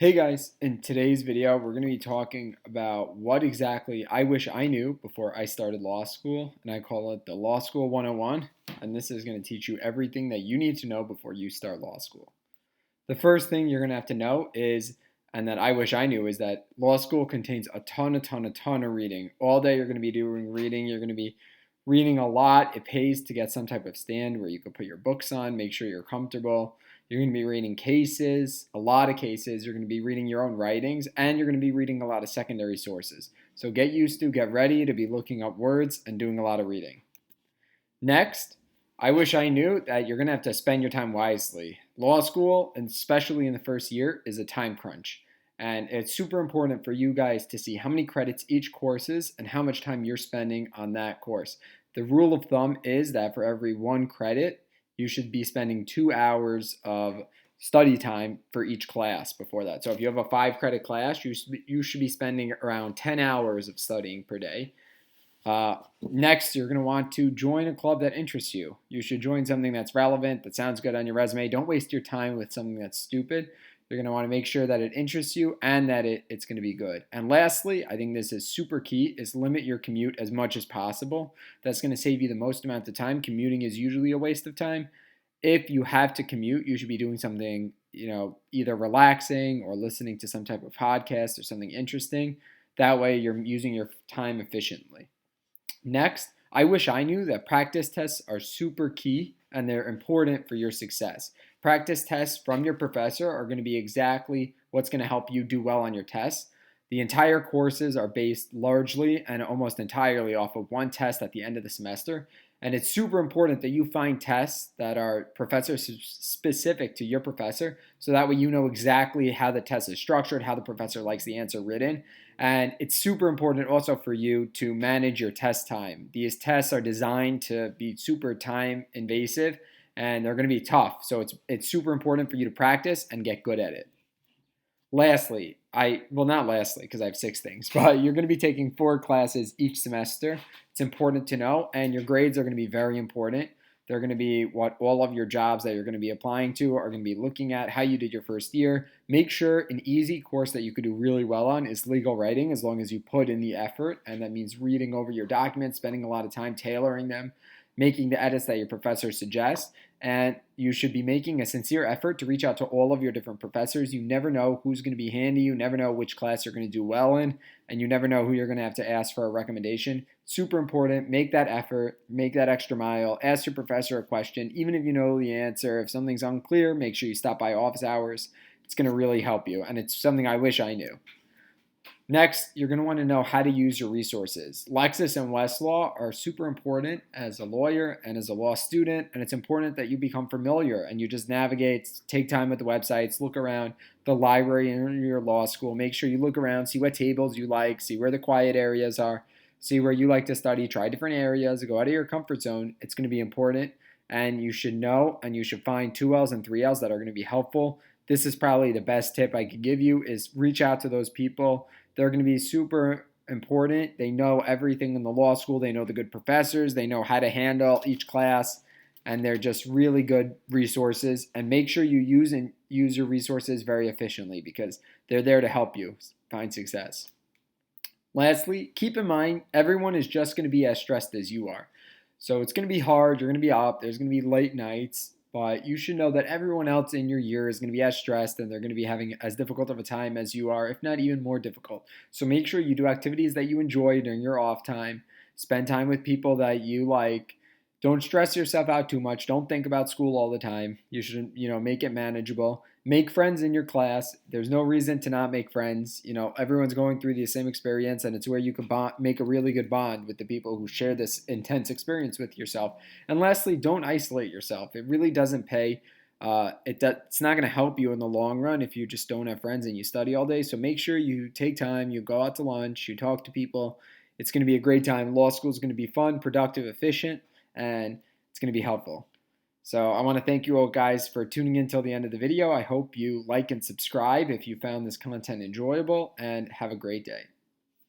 Hey guys, in today's video, we're going to be talking about what exactly I wish I knew before I started law school, and I call it the Law School 101, and this is going to teach you everything that you need to know before you start law school. The first thing you're going to have to know is, and that I wish I knew, is that law school contains a ton of reading. All day you're going to be doing reading, you're going to be reading a lot. It pays to get some type of stand where you can put your books on, make sure you're comfortable. You're going to be reading cases, a lot of cases. You're going to be reading your own writings, and you're going to be reading a lot of secondary sources. So get ready to be looking up words and doing a lot of reading. Next, I wish I knew that you're going to have to spend your time wisely. Law school, and especially in the first year, is a time crunch. And it's super important for you guys to see how many credits each course is and how much time you're spending on that course. The rule of thumb is that for every one credit, you should be spending 2 hours of study time for each class before that. So if you have a 5 credit class, you should be spending around 10 hours of studying per day. Next, you're going to want to join a club that interests you. You should join something that's relevant, that sounds good on your resume. Don't waste your time with something that's stupid. You're going to want to make sure that it interests you and that it's going to be good. And lastly, I think this is super key, is limit your commute as much as possible. That's going to save you the most amount of time. Commuting is usually a waste of time. If you have to commute, you should be doing something, either relaxing or listening to some type of podcast or something interesting. That way you're using your time efficiently. Next, I wish I knew that practice tests are super key and they're important for your success. Practice tests from your professor are going to be exactly what's going to help you do well on your tests. The entire courses are based largely and almost entirely off of one test at the end of the semester. And it's super important that you find tests that are professor specific to your professor, so that way you know exactly how the test is structured, how the professor likes the answer written. And it's super important also for you to manage your test time. These tests are designed to be super time invasive and they're going to be tough. So it's super important for you to practice and get good at it. Lastly, not lastly, because I have 6 things, but you're going to be taking 4 classes each semester. It's important to know, and your grades are going to be very important. They're going to be what all of your jobs that you're going to be applying to are going to be looking at, how you did your first year. Make sure an easy course that you could do really well on is legal writing, as long as you put in the effort, and that means reading over your documents, spending a lot of time tailoring them, making the edits that your professor suggests. And you should be making a sincere effort to reach out to all of your different professors. You never know who's going to be handy. You never know which class you're going to do well in, and you never know who you're going to have to ask for a recommendation. Super important. Make that effort. Make that extra mile. Ask your professor a question. Even if you know the answer, if something's unclear, make sure you stop by office hours. It's going to really help you, and it's something I wish I knew. Next, you're going to want to know how to use your resources. Lexis and Westlaw are super important as a lawyer and as a law student, and it's important that you become familiar and you just navigate, take time at the websites, look around the library in your law school, make sure you look around, see what tables you like, see where the quiet areas are, see where you like to study, try different areas, go out of your comfort zone. It's going to be important, and you should know and you should find 2Ls and 3Ls that are going to be helpful. This is probably the best tip I could give you, is reach out to those people. They're going to be super important. They know everything in the law school. They know the good professors. They know how to handle each class, and they're just really good resources. And make sure you use your resources very efficiently, because they're there to help you find success. Lastly, keep in mind, everyone is just going to be as stressed as you are. So it's going to be hard. You're going to be up. There's going to be late nights. But you should know that everyone else in your year is going to be as stressed, and they're going to be having as difficult of a time as you are, if not even more difficult. So make sure you do activities that you enjoy during your off time. Spend time with people that you like. Don't stress yourself out too much. Don't think about school all the time. You should, make it manageable. Make friends in your class. There's no reason to not make friends. Everyone's going through the same experience, and it's where you can make a really good bond with the people who share this intense experience with yourself. And lastly, don't isolate yourself. It really doesn't pay. It's not going to help you in the long run if you just don't have friends and you study all day. So make sure you take time, you go out to lunch, you talk to people. It's going to be a great time. Law school is going to be fun, productive, efficient, and it's going to be helpful. So I want to thank you all guys for tuning in till the end of the video. I hope you like and subscribe if you found this content enjoyable, and have a great day.